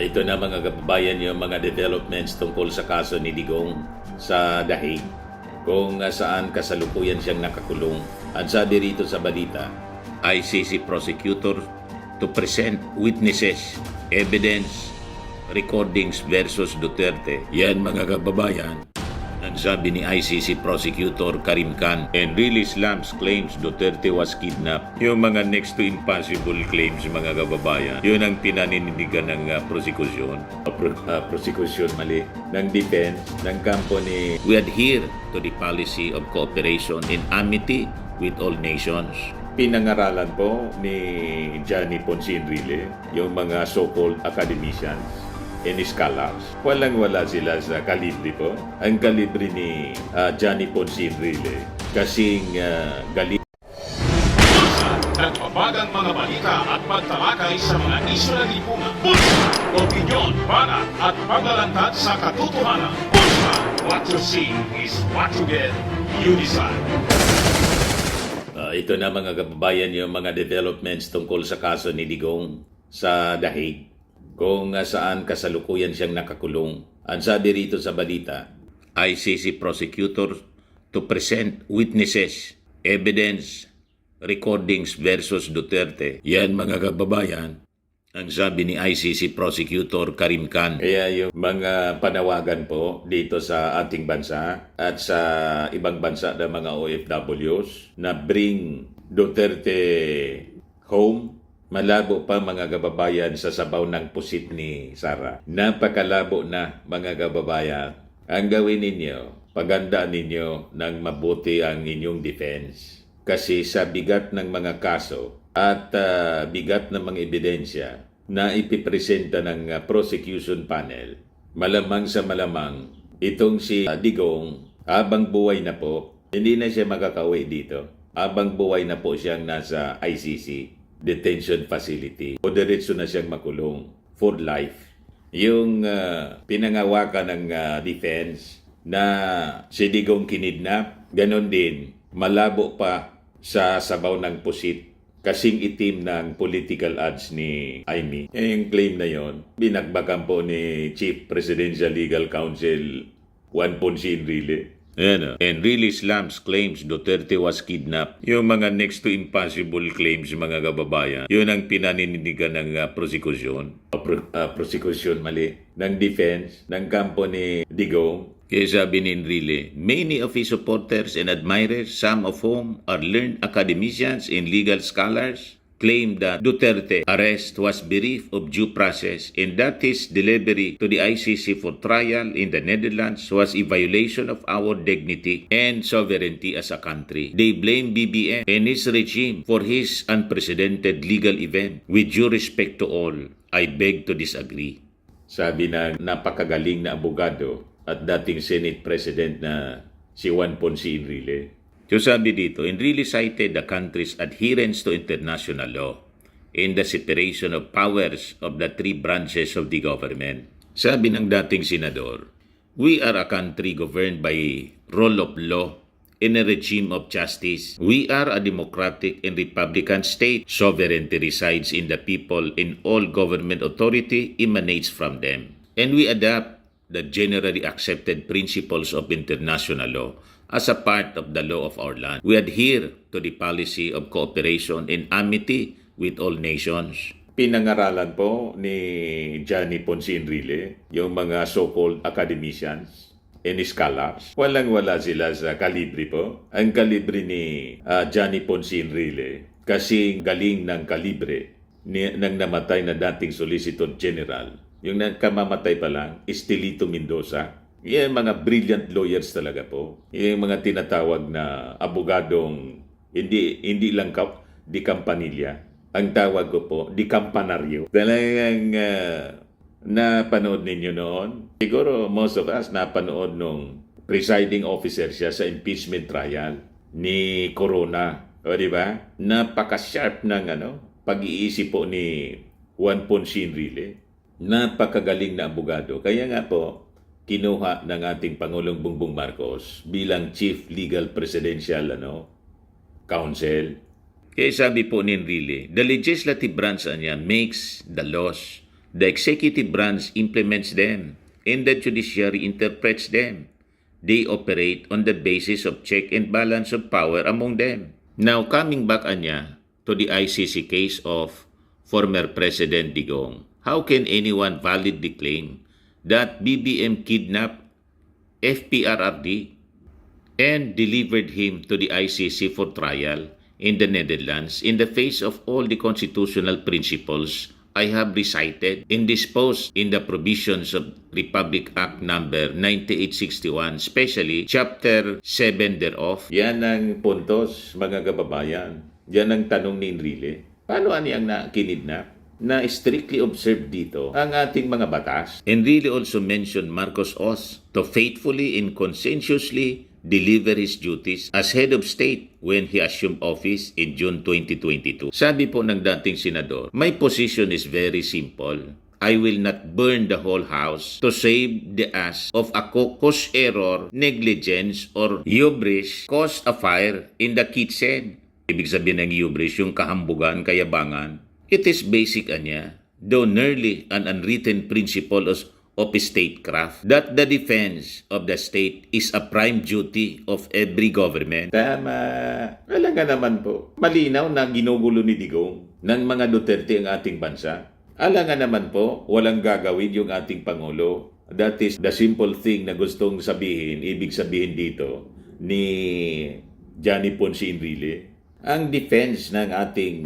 Ito na mga kababayan yung mga developments tungkol sa kaso ni Digong sa Dahig, kung saan kasalukuyan siyang nakakulong. At sabi rito sa balita, ICC prosecutor to present witnesses, evidence, recordings versus Duterte. Yan mga kababayan, ang sabi ni ICC prosecutor Karim Khan, and really slams claims Duterte was kidnapped. Yung mga next to impossible claims mga kababayan, yun ang pinaninindigan ng prosecution ng defense ng kampo ni we adhere to the policy of cooperation in amity with all nations. Pinangaralan po ni Johnny Ponce Enrile yung mga so-called academicians and scholars. Walang-wala sila sa kalibre po. Ang kalibre ni Johnny Ponce Enrile kasing galing. Nagbabagang mga balita at pagtalakay sa mga isyu ng lipunan. Bulsa! Opinyon, banat at paglalantad sa katotohanan. Bulsa! What you see is what you get. You decide. Ito na mga kababayan yung mga developments tungkol sa kaso ni Digong sa Dahig, kung saan kasalukuyan siyang nakakulong. Ang sabi rito sa balita, ICC prosecutor to present witnesses, evidence, recordings versus Duterte. Yan mga kababayan, ang sabi ni ICC prosecutor Karim Khan. Kaya yung mga panawagan po dito sa ating bansa at sa ibang bansa ng mga OFWs na bring Duterte home. Malabo pa mga kababayan sa sabaw ng pusit ni Sara. Napakalabo na mga kababayan. Ang gawin ninyo, pagandaan ninyo ng mabuti ang inyong defense. Kasi sa bigat ng mga kaso at bigat ng mga ebidensya na ipipresenta ng prosecution panel, malamang sa malamang itong si Digong, habang buhay na po, hindi na siya makakauwi dito. Habang buhay na po siyang nasa ICC detention facility o diretso na siyang makulong for life. Yung pinangawakan ng defense na si Digong kinidnap, ganon din, malabo pa sa sabaw ng pusit, kasing itim ng political ads ni Amy. Yung claim na yon, binagbakan po ni Chief Presidential Legal Counsel Juan Ponce Enrile. And really slams claims Duterte was kidnapped. Yung mga next to impossible claims mga kababayan, yun ang pinaninindigan ng prosecution. Prosecution ng defense ng kampo ni Digong. Kaya sabi ni Enrile, many of his supporters and admirers, some of whom are learned academicians and legal scholars, claimed that Duterte arrest was bereft of due process and that his delivery to the ICC for trial in the Netherlands was a violation of our dignity and sovereignty as a country. They blame BBM and his regime for his unprecedented legal event. With due respect to all, I beg to disagree. Sabi ng napakagaling na abogado at dating Senate President na si Juan Ponce Enrile. So sabi dito, Enrile cited the country's adherence to international law in the separation of powers of the three branches of the government. Sabi ng dating senador, we are a country governed by rule of law in a regime of justice. We are a democratic and republican state. Sovereignty resides in the people and all government authority emanates from them. And we adapt the generally accepted principles of international law as a part of the law of our land. We adhere to the policy of cooperation in amity with all nations. Pinangaralan po ni Johnny Ponce Enrile yung mga so-called academicians and scholars. Walang-wala sila sa kalibre po. Ang kalibre ni Johnny Ponce Enrile kasing galing ng kalibre ng namatay na dating Solicitor General. Yung kamamatay pa lang, Estelito Mendoza. Yung mga brilliant lawyers talaga po. Yung mga tinatawag na abogadong hindi lang di campanilla. Ang tawag ko po, di campanaryo. Talagang napanood ninyo noon. Siguro most of us napanood nung presiding officer siya sa impeachment trial ni Corona. O di ba? Napaka-sharp ng pag-iisip po ni Juan Ponce Enrile. Napakagaling na abogado. Kaya nga po, kinuha ng ating Pangulong Bongbong Marcos bilang Chief Legal Presidential Counsel. Kaya sabi po ni Enrile, the legislative branch niya makes the laws The executive branch implements them, and the judiciary interprets them. They operate on the basis of check and balance of power among them. Now, coming back anya to the ICC case of former President Digong, how can anyone validly claim that BBM kidnapped FPRRD and delivered him to the ICC for trial in the Netherlands in the face of all the constitutional principles I have recited and disposed in the provisions of Republic Act number 9861, especially Chapter 7 thereof? Yan ang puntos, mga kababayan. Yan ang tanong ni Enrile. Paano aniyang kinidnap? Na strictly observed dito ang ating mga batas. Enrile also mentioned Marcos Oz to faithfully and conscientiously deliver his duties as head of state when he assumed office in June 2022. Sabi po ng dating senador, my position is very simple. I will not burn the whole house to save the ass of a cause error, negligence, or hubris caused a fire in the kitchen. Ibig sabihin ng hubris, yung kahambugan, kayabangan. It is basic anya, though nearly an unwritten principle of statecraft, that the defense of the state is a prime duty of every government. Tama. Wala nga naman po. Malinaw na ginugulo ni Digong ng mga Duterte ang ating bansa. Ala nga naman po, walang gagawin yung ating Pangulo. That is the simple thing na gustong sabihin, ibig sabihin dito ni Johnny Ponce Enrile. Ang defense ng ating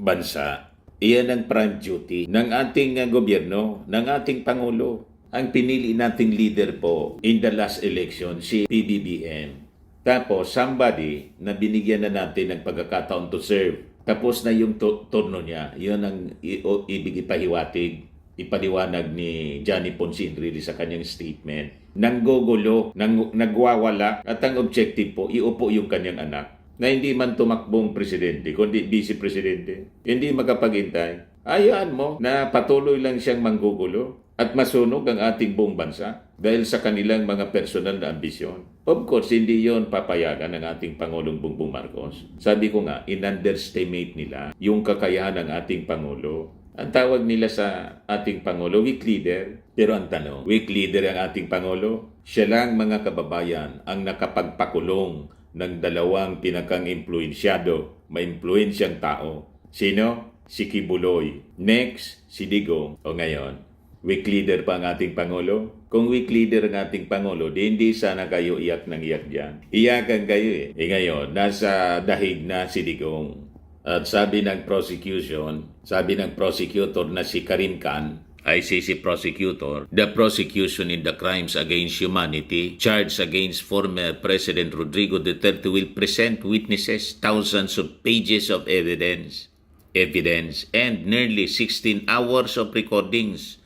bansa, iyan ang prime duty ng ating gobyerno, ng ating Pangulo. Ang pinili nating leader po in the last election, si PBBM. Tapos, somebody na binigyan na natin ng pagkakataon to serve. Tapos na yung turno niya. Yun ang ibig ipaliwanag ni Johnny Ponce Enrile sa kanyang statement. Nanggugulo, nagwawala, at ang objective po, iupo yung kanyang anak na hindi man tumakbong presidente, kundi vice-presidente. Hindi makapagintay. Hayaan mo na patuloy lang siyang manggugulo at masunog ang ating buong bansa dahil sa kanilang mga personal na ambisyon. Of course, hindi yon papayagan ng ating Pangulong Bongbong Marcos. Sabi ko nga, in-underestimate nila yung kakayahan ng ating Pangulo. Ang tawag nila sa ating Pangulo, weak leader. Pero ang tanong, weak leader ang ating Pangulo? Siya lang, mga kababayan, ang nakapagpakulong ng dalawang pinakang-impluensyado, maimpluensyang tao. Sino? Si Kibuloy. Next, si Digong. O ngayon, weak leader pa ang ating Pangulo? Kung weak leader ang ating Pangulo, di hindi sana kayo iyak ng iyak dyan. Iyakan kayo eh. Ngayon, nasa dahig na si Digong. At sabi ng prosecutor na si Karim Khan, ICC prosecutor, the prosecution in the crimes against humanity charged against former President Rodrigo Duterte will present witnesses, thousands of pages of evidence, and nearly 16 hours of recordings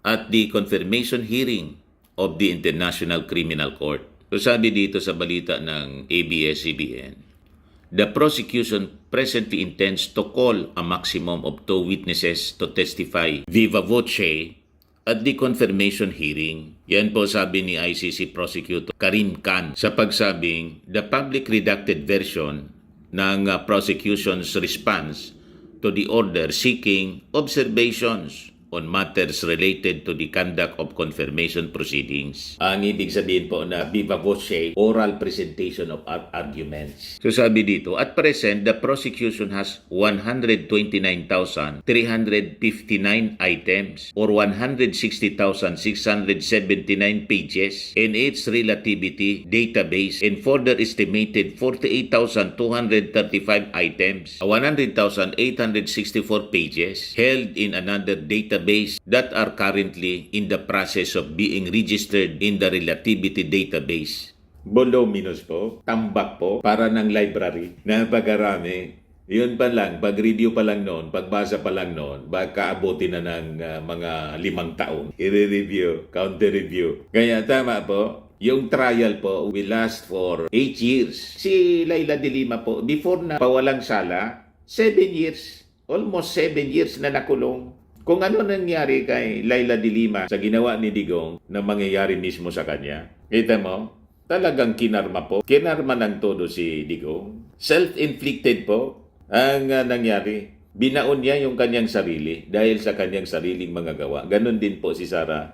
at the confirmation hearing of the International Criminal Court. So sabi dito sa balita ng ABS-CBN, the prosecution presently intends to call a maximum of 2 witnesses to testify viva voce at the confirmation hearing. Yan po sabi ni ICC prosecutor Karim Khan sa pagsabing the public redacted version ng prosecution's response to the order seeking observations on matters related to the conduct of confirmation proceedings. Ang ibig sabihin po na viva voce, oral presentation of arguments. So sabi dito, at present, the prosecution has 129,359 items or 160,679 pages in its relativity database and further estimated 48,235 items, 100,864 pages held in another database that are currently in the process of being registered in the relativity database. Voluminous po, tambak po, para ng library, napakarami. Yun pa lang, pag-review pa lang noon, pagbasa pa lang noon, baka abutin na ng mga 5 taon. I-review, counter-review. Kaya tama po, yung trial po will last for 8 years. Si Laila de Lima po, before na pawalang sala, 7 years. Almost 7 years na nakulong. Kung ano nangyari kay Laila de Lima sa ginawa ni Digong na mangyayari mismo sa kanya, kita mo, talagang kinarma po. Kinarma ng todo si Digong. Self-inflicted po ang nangyari. Binaon niya yung kanyang sarili dahil sa kanyang sariling mga gawa. Ganon din po si Sara.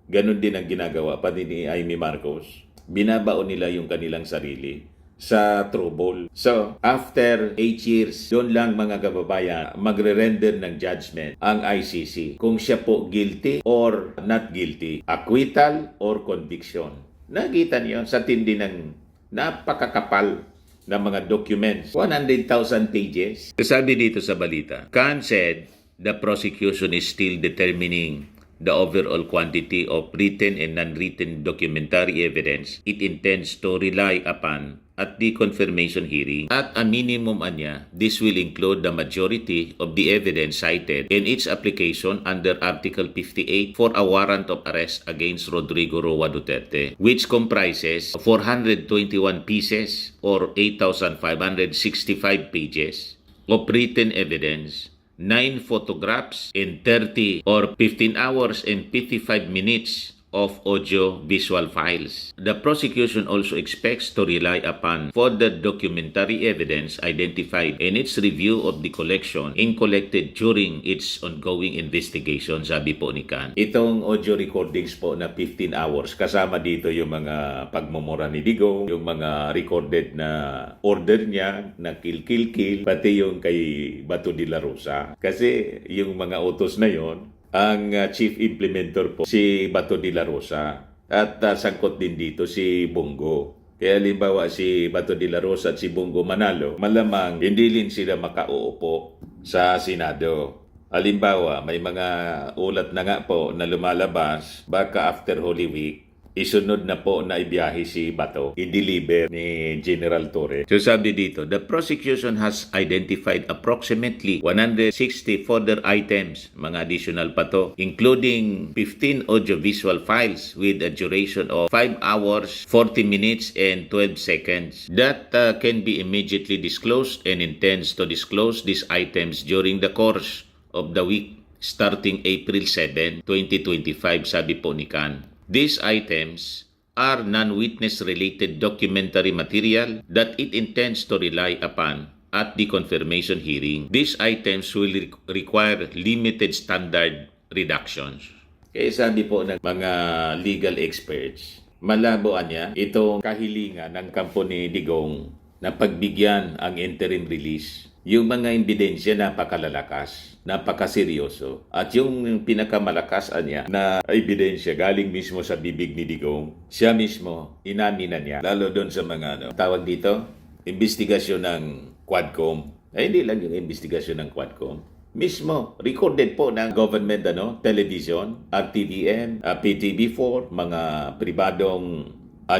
Ganon din ang ginagawa pati ni Amy Marcos. Binabaon nila yung kanilang sarili sa trouble. So, after 8 years, doon lang mga kababayan, magre-render ng judgment ang ICC kung siya po guilty or not guilty, acquittal or conviction. Nakita niyo sa tindi ng napakakapal na mga documents, 100,000 pages. Sabi dito sa balita, Khan said the prosecution is still determining the overall quantity of written and non-written documentary evidence it intends to rely upon at the confirmation hearing. At a minimum anya, this will include the majority of the evidence cited in its application under Article 58 for a warrant of arrest against Rodrigo Roa Duterte, which comprises 421 pieces or 8,565 pages of written evidence, 9 photographs, and 30 or 15 hours and 55 minutes of audio-visual files. The prosecution also expects to rely upon further documentary evidence identified in its review of the collection and collected during its ongoing investigation, sabi po ni Khan. Itong audio recordings po na 15 hours, kasama dito yung mga pagmumura ni Digong, yung mga recorded na order niya na kill, pati yung kay Bato de la Rosa. Kasi yung mga utos na yon, ang chief implementer po si Bato de la Rosa at sangkot din dito si Bongo. Kaya halimbawa si Bato de la Rosa at si Bongo manalo, malamang hindi din sila makauupo sa Senado. Halimbawa, may mga ulat na nga po na lumalabas, baka after Holy Week, isunod na po na ibiyahe si Bato, i-deliver ni General Torre. So sabi dito, the prosecution has identified approximately 160 further items, mga additional pa to, including 15 audiovisual files with a duration of 5 hours, 40 minutes, and 12 seconds that can be immediately disclosed and intends to disclose these items during the course of the week starting April 7, 2025, sabi po ni Khan. These items are non-witness related documentary material that it intends to rely upon at the confirmation hearing. These items will require limited standard reductions. Kaya sabi po ng mga legal experts, malaboan niya itong kahilingan ng kampo ni Digong na pagbigyan ang interim release. Yung mga ebidensya napakalalakas, napakaseryoso. At yung pinakamalakas niya na ebidensya galing mismo sa bibig ni Digong, siya mismo inamin na niya. Lalo doon sa mga tawag dito, investigasyon ng Quadcom. Ay, hindi lang yung investigasyon ng Quadcom. Mismo, recorded po ng government television, RTVN, PTV4, mga pribadong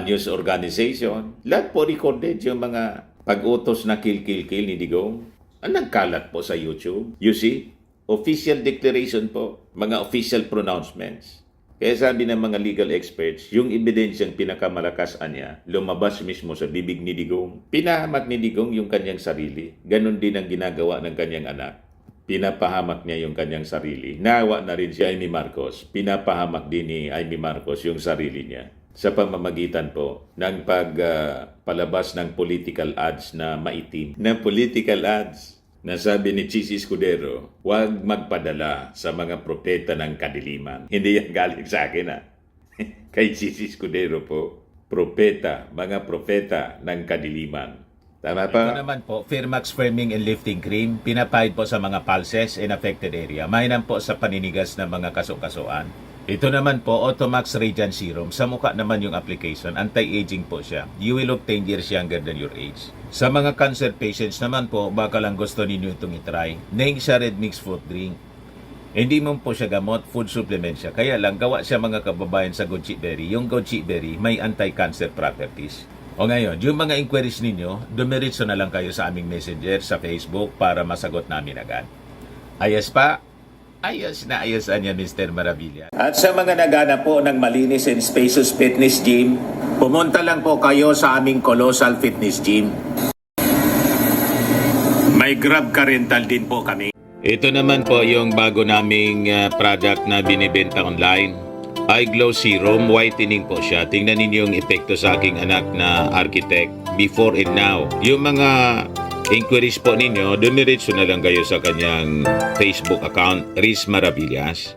news organization. Lahat po recorded yung mga pag-utos na kill ni Digong. Ang nagkalat po sa YouTube. You see? Official declaration po. Mga official pronouncements. Kaya sabi ng mga legal experts, yung ebidensyang pinakamalakas niya, lumabas mismo sa bibig ni Digong. Pinahamak ni Digong yung kanyang sarili. Ganon din ang ginagawa ng kanyang anak. Pinapahamak niya yung kanyang sarili. Nawa na rin si Amy Marcos. Pinapahamak din ni Amy Marcos yung sarili niya sa pamamagitan po ng pagpalabas ng political ads na maitim. Na political ads na sabi ni Chis Escudero, huwag magpadala sa mga propeta ng kadiliman. Hindi yan galing sa akin Kay Chis Escudero po, propeta, mga propeta ng kadiliman. Tama pa? Ito naman po, Firmax Firming and Lifting Cream, pinapahid po sa mga pulses in affected area. Mainam po sa paninigas ng mga kaso-kasuan. Ito naman po, Automax Radiant Serum. Sa mukha naman yung application. Anti-aging po siya. You will look 10 years younger than your age. Sa mga cancer patients naman po, baka lang gusto ninyo itong itry. Neng siya red mixed fruit drink. Hindi mo po siya gamot, food supplement siya. Kaya lang, gawa siya mga kababayan sa goji berry. Yung goji berry, may anti-cancer properties. O ngayon, yung mga inquiries ninyo, dumiritso na lang kayo sa aming messenger sa Facebook para masagot namin agad. Ayos pa? Ayos na ayos niya, Mr. Maravilla. At sa mga naghanap po ng malinis and spacious fitness gym, pumunta lang po kayo sa aming Colossal Fitness Gym. May Grab car rental din po kami. Ito naman po yung bago naming product na binibenta online. Eye Glow Serum, whitening po siya. Tingnan ninyo yung epekto sa aking anak na architect before and now. Yung mga inquiries po ninyo, dumiretso na lang kayo sa kanyang Facebook account, Riz Maravillas.